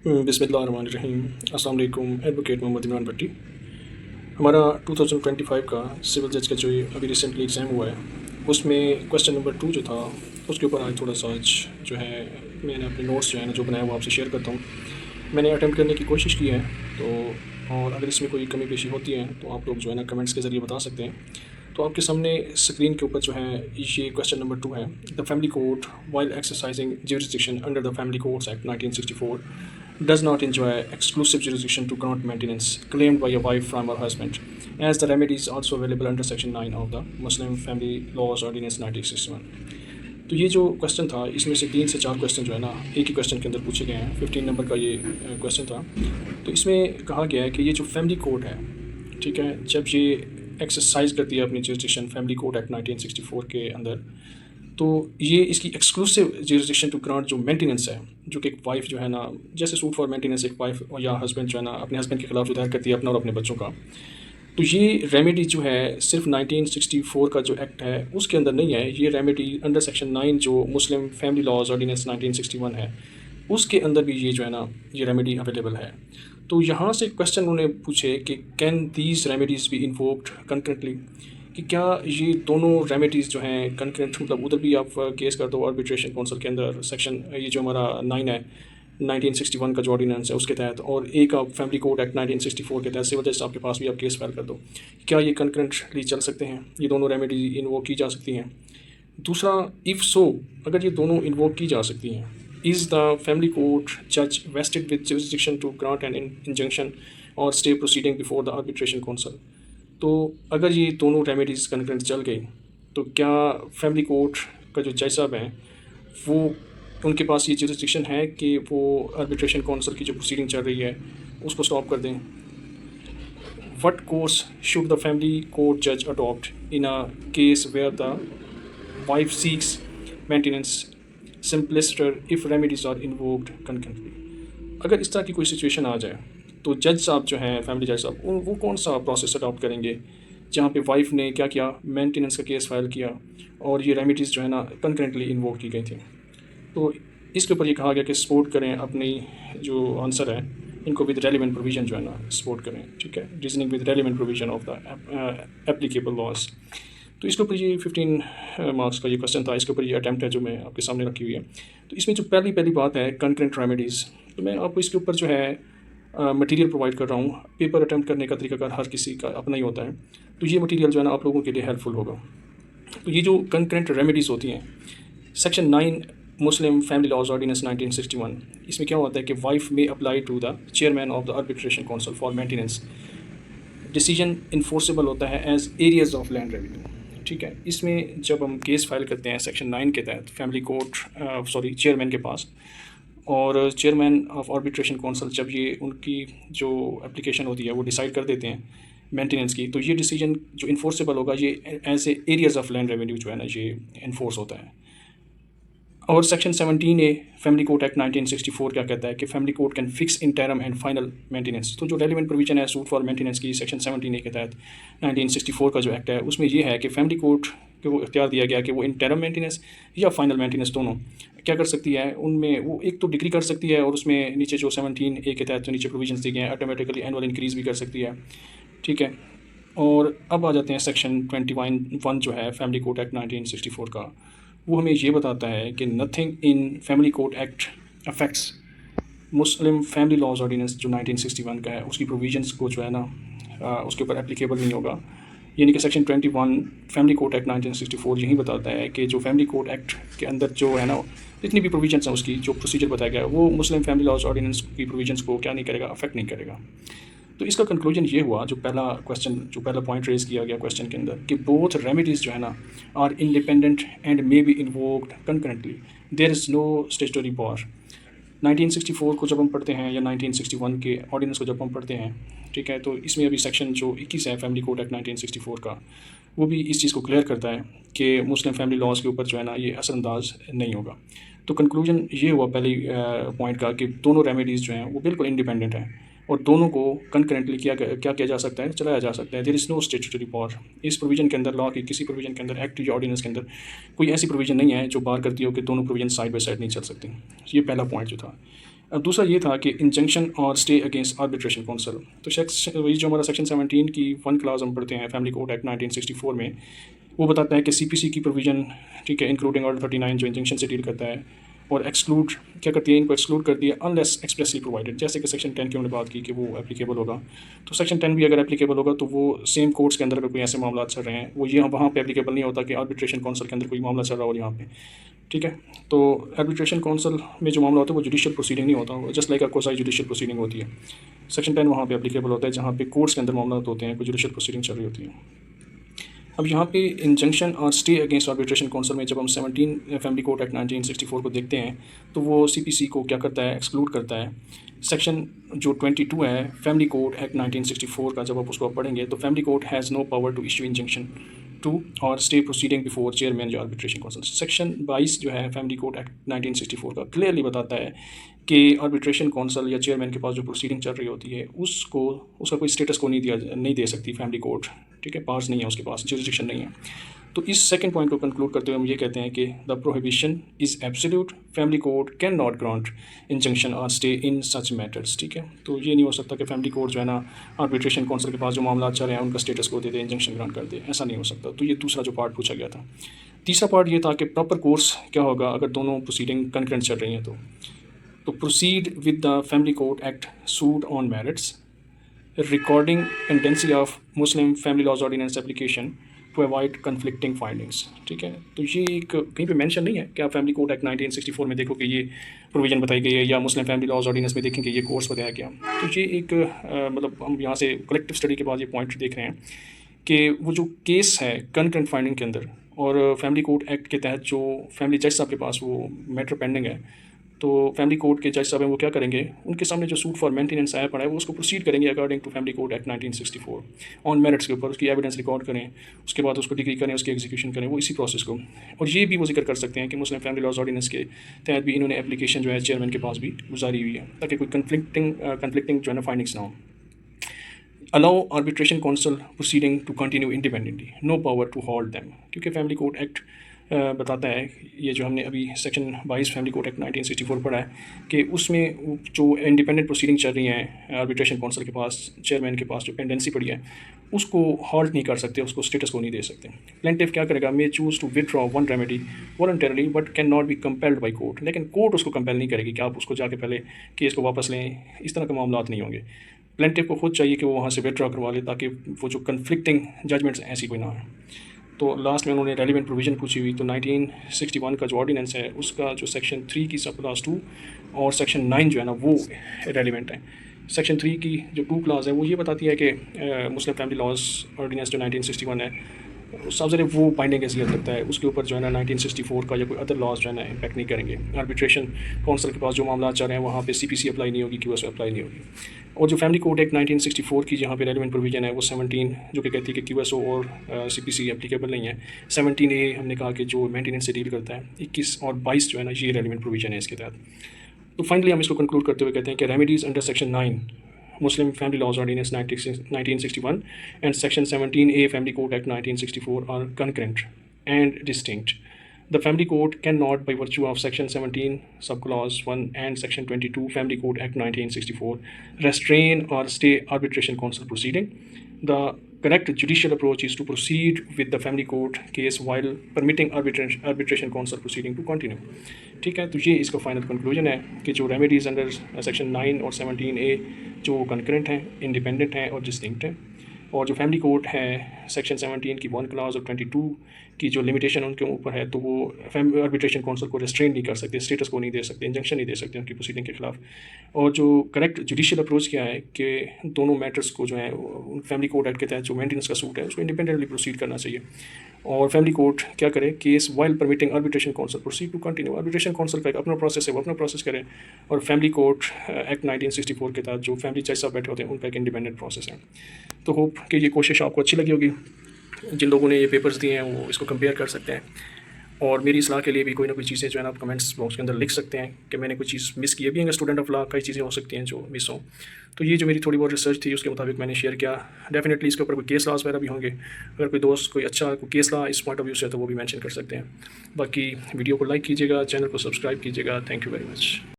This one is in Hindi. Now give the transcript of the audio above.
बिस्मिल्लाहिर्रहमानिर्रहीम। अस्सलाम वालेकुम। एडवोकेट मोहम्मद इमरान भट्टी। हमारा 2025 का सिविल जज का जो ये अभी रिसेंटली एग्ज़ाम हुआ है, उसमें क्वेश्चन नंबर 2 जो था, उसके ऊपर आज थोड़ा सा आज जो है मैंने अपने नोट्स जो है ना जो बनाया वो आपसे शेयर करता हूँ। मैंने अटैम्प्ट करने की कोशिश की है, तो और अगर इसमें कोई कमी पेशी होती है तो आप लोग जो है ना कमेंट्स के ज़रिए बता सकते हैं। तो आपके सामने स्क्रीन के ऊपर जो है ये क्वेश्चन नंबर 2 है। The family court while exercising jurisdiction under the Family Courts Act 1964 does not enjoy exclusive jurisdiction to grant maintenance claimed by a wife from her husband, as the remedy is also available under Section 9 of the Muslim Family Laws Ordinance 1961. तो ये जो क्वेश्चन था, इसमें से 3 से 4 क्वेश्चन जो है ना एक ही क्वेश्चन के अंदर पूछे गए हैं। 15 नंबर का ये क्वेश्चन था। तो इसमें कहा गया है कि ये जो फैमिली कोर्ट है, ठीक है, जब ये एक्सरसाइज करती है अपनी जुरिस्डिक्शन फैमिली कोर्ट एक्ट 1964 के अंदर, तो ये इसकी एक्सक्लूसिव जुरिस्डिक्शन टू ग्रांट जो मेंटेनेंस है, जो कि एक वाइफ जो है ना, जैसे सूट फॉर मेंटेनेंस एक वाइफ या हस्बैंड जो है ना अपने हस्बैंड के खिलाफ जो दायर करती है अपना और अपने बच्चों का, तो ये रेमेडी जो है सिर्फ 1964 का जो एक्ट है उसके अंदर नहीं है। ये रेमेडी अंडर सेक्शन 9 जो मुस्लिम फैमिली लॉज ऑर्डिनेंस 1961 है, उसके अंदर भी ये जो है ना ये रेमेडी अवेलेबल है। तो यहाँ से क्वेश्चन उन्होंने पूछे कि can these remedies be invoked concurrently, कि क्या ये दोनों रेमेडीज़ जो हैं कंकरेंट, मतलब उधर भी आप केस कर दो आर्बिट्रेशन काउंसिल के अंदर सेक्शन ये जो हमारा 9 है 1961 का जो ऑर्डिनेंस है उसके तहत, और एक आप फैमिली कोड एक्ट 1964 के तहत सिविल जज आपके पास भी आप केस फाइल कर दो, क्या ये कंकरेंटली चल सकते हैं, ये दोनों रेमेडी इन्वोक की जा सकती हैं। दूसरा, इफ़ सो, अगर ये दोनों इन्वोक की जा सकती हैं, is the family court judge vested with jurisdiction to grant an injunction or stay proceeding before the arbitration council। तो अगर ये दोनों रेमेडीज़ कंकरेंट चल गई तो क्या फैमिली कोर्ट का जो जज साहब हैं वो उनके पास ये जुरिस्डिक्शन है कि वो आर्बिट्रेशन काउंसिल की जो प्रोसीडिंग चल रही है उसको स्टॉप कर दें। What course should the family court judge adopt in a case where the wife seeks maintenance simpliciter if remedies are invoked concurrently। अगर इस तरह की कोई सिचुएशन आ जाए तो जज साहब जो हैं फैमिली जज साहब वो कौन सा प्रोसेस अडॉप्ट करेंगे जहाँ पे वाइफ ने क्या किया, मेंटेनेंस का केस फाइल किया और ये रेमेडीज़ जो है ना कंकरेंटली इन्वोक की गई थी। तो इसके ऊपर ये कहा गया कि सपोर्ट करें अपनी जो आंसर है इनको विद रेलिवेंट प्रोविजन जो है ना सपोर्ट करें, ठीक है, reasoning with relevant provision of the applicable laws. तो इसके ऊपर ये 15 मार्क्स का ये क्वेश्चन था, इसके ऊपर ये अटैम्प्ट है जो मैं आपके सामने रखी हुई है। तो इसमें जो पहली बात है कंकरेंट रेमेडीज़, तो मैं आपको इसके ऊपर जो है मटेरियल प्रोवाइड कर रहा हूँ। पेपर अटैम्प्ट करने का तरीकाकार हर किसी का अपना ही होता है, तो ये मटेरियल जो है ना आप लोगों के लिए हेल्पफुल होगा। तो ये जो कंकरेंट रेमेडीज़ होती हैं, section 9 Muslim family laws ordinance 1961, इसमें क्या होता है कि wife may apply to the chairman of the arbitration council for maintenance, decision enforceable होता है as arrears of land revenue, ठीक है। इसमें जब हम केस फाइल करते हैं सेक्शन 9 के तहत फैमिली कोर्ट चेयरमैन के पास, और चेयरमैन ऑफ आर्बिट्रेशन काउंसिल जब ये उनकी जो एप्लीकेशन होती है वो डिसाइड कर देते हैं मेंटेनेंस की, तो ये डिसीजन जो इन्फोर्सेबल होगा ये as a arrears of land revenue जो है ना ये इन्फोर्स होता है। और section 17A family court act 1964 क्या कहता है कि family court can fix interim and final maintenance. तो जो रेलिवेंट प्रोविजन है सूट फॉर मेंटेनेंस की सेक्शन 17A के तहत 1964 का जो एक्ट है उसमें ये है कि फैमिली कोर्ट को इख्तियार दिया गया कि वो इंटरम मेंटेनेंस या फाइनल मेंटेनेंस दोनों क्या कर सकती है, उनमें वो एक तो डिग्री कर सकती है और उसमें नीचे जो 17A के तहत जो नीचे प्रोविजन दी गए हैं ऑटोमेटिकली एनुअल इंक्रीज़ भी कर सकती है, ठीक है। और अब आ जाते हैं सेक्शन 21 जो है फैमिली कोर्ट एक्ट 1964 का, वो हमें ये बताता है कि nothing in family court act affects Muslim family laws ordinance जो 1961 का है उसकी प्रोविजंस को जो है ना उसके ऊपर एप्लीकेबल नहीं होगा। यानी कि सेक्शन 21 फैमिली कोर्ट एक्ट 1964 यही बताता है कि जो फैमिली कोर्ट एक्ट के अंदर जो है ना जितनी भी प्रोविजंस हैं उसकी जो प्रोसीजर बताया गया है वो मुस्लिम फैमिली लॉज ऑर्डिनेंस की प्रोविजंस को क्या नहीं करेगा, अफेक्ट नहीं करेगा। तो इसका कंक्लूजन ये हुआ, जो पहला पॉइंट रेज किया गया क्वेश्चन के अंदर, कि बोथ रेमेडीज़ जो है ना are independent and may be invoked concurrently, there is no statutory bar. 1964 को जब हम पढ़ते हैं या 1961 के ऑर्डिनेंस को जब हम पढ़ते हैं, ठीक है, तो इसमें अभी सेक्शन जो 21 है फैमिली कोड एक्ट 1964 का, वो भी इस चीज़ को क्लियर करता है कि मुस्लिम फैमिली लॉज के ऊपर जो है ना ये असरअंदाज नहीं होगा। तो कंक्लूजन ये हुआ पहली पॉइंट का कि दोनों रेमेडीज़ जो हैं वो बिल्कुल इंडिपेंडेंट हैं और दोनों को कंकरेंटली क्या किया जा सकता है, चलाया जा सकता है। There is no statutory power. इस प्रोविजन के अंदर, लॉ की किसी प्रोविजन के अंदर, एक्ट या ऑर्डिनेंस के अंदर कोई ऐसी प्रोविजन नहीं है जो बार करती हो कि दोनों प्रोविजन साइड बाय साइड नहीं चल सकती। ये पहला पॉइंट जो था। अब दूसरा ये था कि इंजंक्शन और स्टे अगेंस्ट आर्बिट्रेशन काउंसिल। तो वही जो हमारा सेक्शन 17 की 1 क्लास हम पढ़ते हैं फैमिली कोड एक्ट 1964 में, वो बताता है कि सीपीसी की प्रोविज़न, ठीक है, इंक्लूडिंग ऑर्डर 39 जो इंजंक्शन से डील करता है, और एक्सक्लूड क्या करती है, इनको एक्सक्लूड करती है अनलेस एक्सप्रेसली प्रोवाइडेड। जैसे कि सेक्शन 10 की हमने बात की कि वो एप्लीकेबल होगा, तो सेक्शन 10 भी अगर एप्लीकेबल होगा तो वो सेम कोर्ट्स के अंदर अगर कोई ऐसे मामला चल रहे हैं वो यहाँ वहाँ पे एप्लीकेबल नहीं होता कि आर्बिट्रेशन काउंसिल के अंदर कोई मामला चल रहा हो यहाँ पे, ठीक है। तो आर्बिट्रेशन काउंसिल में जो मामला होता है वो जुडिशियल प्रोसीडिंग नहीं होता, just like quasi judicial proceeding होती है। सेक्शन 10 वहाँ पे एप्लीकेबल होता है जहाँ पे कोर्ट्स के अंदर मामला होते हैं, कोई जुडिशियल प्रोसीडिंग चल रही होती है। अब यहाँ पे इंजंक्शन और स्टे अगेंस्ट आर्बिट्रेशन काउंसिल में जब हम 17 फैमिली कोड एक्ट 1964 को देखते हैं तो वो सीपीसी को क्या करता है, एक्सक्लूड करता है। सेक्शन जो 22 है फैमिली कोड एक्ट 1964 का, जब आप उसको पढ़ेंगे तो family code has no power to issue injunction to और स्टे प्रोसीडिंग बिफोर चेयरमैन जो आर्बिट्रेशन काउंसिल। सेक्शन 22 जो है फैमिली कोड एक्ट 1964 का क्लियरली बताता है कि आर्बिट्रेशन काउंसिल या चेयरमैन के पास जो प्रोसीडिंग चल रही होती है उसका कोई स्टेटस को नहीं दे सकती फैमिली कोर्ट, ठीक है, पावर्स नहीं है उसके पास, जुरिडिक्शन नहीं है। तो इस सेकंड पॉइंट को कंक्लूड करते हुए हम ये कहते हैं कि the prohibition is absolute, family court can not grant injunction और स्टे इन सच मैटर्स, ठीक है। तो ये नहीं हो सकता कि फैमिली कोर्ट जो है ना आर्बिट्रेशन काउंसिल के पास जो मामला चल रहे हैं उनका स्टेटस को दे दे, इंजंक्शन ग्रांट कर दे, ऐसा नहीं हो सकता। तो ये दूसरा जो पार्ट पूछा गया था। तीसरा पार्ट ये था कि प्रॉपर कोर्स क्या होगा अगर दोनों प्रोसीडिंग कंकरेंट चल रही हैं तो proceed with the family court act suit on merits, recording pendency of Muslim family laws ordinance application to avoid conflicting findings, ठीक है। तो ये एक कहीं पे मेंशन नहीं है कि आप फैमिली कोड एक्ट 1964 में देखो कि ये प्रोविज़न बताई गई है या मुस्लिम फैमिली लॉज ऑर्डिनेंस में देखेंगे ये कोर्स बताया गया। तो ये एक मतलब हम यहाँ से कलेक्टिव स्टडी के बाद ये पॉइंट देख रहे हैं कि वो जो केस है कनकरेंट फाइंडिंग के अंदर और फैमिली कोड एक्ट के तहत जो फैमिली जज साहब के पास वो मैटर पेंडिंग है, तो फैमिली कोर्ट के जज साहब हैं वो क्या करेंगे, उनके सामने जो सूट फॉर मेंटेनेंस आया पड़ा है वो उसको प्रोसीड करेंगे according to family code act 1964 on merits के ऊपर, उसकी एविडेंस रिकॉर्ड करें, उसके बाद उसको डिग्री करें, उसकी एग्जीक्यूशन करें, वो इसी प्रोसेस को। और ये भी वो जिक्र कर सकते हैं कि मुस्लिम फैमिली लॉज ऑर्डिनेंस के तहत भी इन्होंने एप्लीकेशन जो है चेयरमैन के पास भी गुजारी हुई है ताकि कोई कन्फ्लिक्टिंग जो है ना फाइंडिंग्स ना हो। Allow arbitration council proceeding to continue independently, no power to hold them, क्योंकि फैमिली कोड एक्ट बताता है, ये जो हमने अभी सेक्शन 22 फैमिली कोड एक्ट 1964 पढ़ा है कि उसमें जो इंडिपेंडेंट प्रोसीडिंग चल रही हैं आर्बिट्रेशन काउंसिल के पास, चेयरमैन के पास जो पेंडेंसी पड़ी है उसको हॉल्ट नहीं कर सकते, उसको स्टेटस को नहीं दे सकते। प्लेंटिफ क्या करेगा, may choose to withdraw one remedy voluntarily but can not be compelled by court, लेकिन कोर्ट उसको कंपेल नहीं करेगी कि आप उसको जाके पहले केस को वापस लें, इस तरह के मामला नहीं होंगे। प्लेंटिफ को खुद चाहिए कि वो वहाँ से विथड्रॉ करवा ले ताकि वो जो कन्फ्लिक्टिंग जजमेंट्स ऐसी कोई ना हो। तो लास्ट में उन्होंने रेलिवेंट प्रोविज़न पूछी हुई, तो 1961 का जो ऑर्डिनेंस है उसका जो सेक्शन 3 की सब क्लास 2 और सेक्शन 9 जो है ना वो रेलिवेंट है। सेक्शन 3 की जो 2 क्लास है वो ये बताती है कि मुस्लिम फैमिली लॉज ऑर्डिनेंस जो 1961 है सबसे ज़्यादा वो बाइंडिंग हैसियत रखता है, उसके ऊपर जो है ना 1964 का या कोई अदर लॉज जो है ना इम्पैक्ट नहीं करेंगे। आर्बिट्रेशन काउंसिल के पास जो मामला चल रहे हैं वहाँ पे सीपीसी अप्लाई नहीं होगी, क्यूएसओ अप्लाई नहीं होगी। और जो फैमिली कोड एक्ट 1964 की जहाँ पे रेलिवेंट प्रोविजन है वो 17 जो कि कहती है कि क्यूएसओ और सीपीसी एप्लीकेबल नहीं है। 17A हमने कहा कि जो मेंटेनेंस से डील करता है। 21 और 22 जो है ना ये रेलिवेंट प्रोविजन है इसके तहत। तो फाइनली हम इसको कंक्लूड करते हुए कहते हैं कि remedies under section 9 Muslim Family Laws Ordinance 1961 and Section 17A Family Code Act 1964 are concurrent and distinct. The Family Code cannot, by virtue of Section 17 Subclause 1 and Section 22 Family Code Act 1964, restrain or stay arbitration council proceeding. The correct judicial approach is to proceed with the family court case while permitting arbitration council proceeding to continue. ठीक है, तो ये इसका फाइनल कंक्लूजन है कि जो रेमेडीज़ अंडर सेक्शन 9 और 17A जो कंकरेंट हैं, इंडिपेंडेंट हैं और डिस्टिंक्ट हैं, और जो फैमिली कोर्ट है सेक्शन 17 की 1 क्लास और 22 की जो लिमिटेशन उनके ऊपर है तो वो आर्बिट्रेशन काउंसिल को रेस्ट्रेन नहीं कर सकते, स्टेटस को नहीं दे सकते, इंजंक्शन नहीं दे सकते उनकी प्रोसीडिंग के खिलाफ। और जो करेक्ट जुडिशियल अप्रोच क्या है कि दोनों मैटर्स को जो है फैमिली कोर्ट एक्ट के तहत जो मेंटेनेंस का सूट है उसको इंडिपेंडेंटली प्रोसीड करना चाहिए। और फैमिली कोर्ट क्या करे, case while permitting arbitration council proceed to continue. Arbitration council का एक अपना प्रोसेस है, वो अपना प्रोसेस करें, और फैमिली कोर्ट एक्ट 1964 के तहत जो फैमिली जज साहब बैठे होते हैं उनका एक इंडिपेंडेंट प्रोसेस है। तो होप कि ये कोशिश आपको अच्छी लगी होगी। जिन लोगों ने ये पेपर्स दिए हैं वो इसको कंपेयर कर सकते हैं, और मेरी सलाह के लिए भी कोई ना कोई चीज़ें जो है ना आप कमेंट्स बॉक्स के अंदर लिख सकते हैं कि मैंने कोई चीज़ मिस की है। भी स्टूडेंट ऑफ लॉ कई चीज़ें हो सकती हैं जो मिस हों। तो ये जो मेरी थोड़ी बहुत रिसर्च थी उसके मुताबिक मैंने शेयर किया। डेफिनेटली इसके ऊपर कोई केस लॉज वगैरह भी होंगे, अगर कोई दोस्त कोई अच्छा कोई केस लॉ इस पॉइंट ऑफ व्यू से तो वो भी मेंशन कर सकते हैं। बाकी वीडियो को लाइक कीजिएगा, चैनल को सब्सक्राइब कीजिएगा। Thank you very much.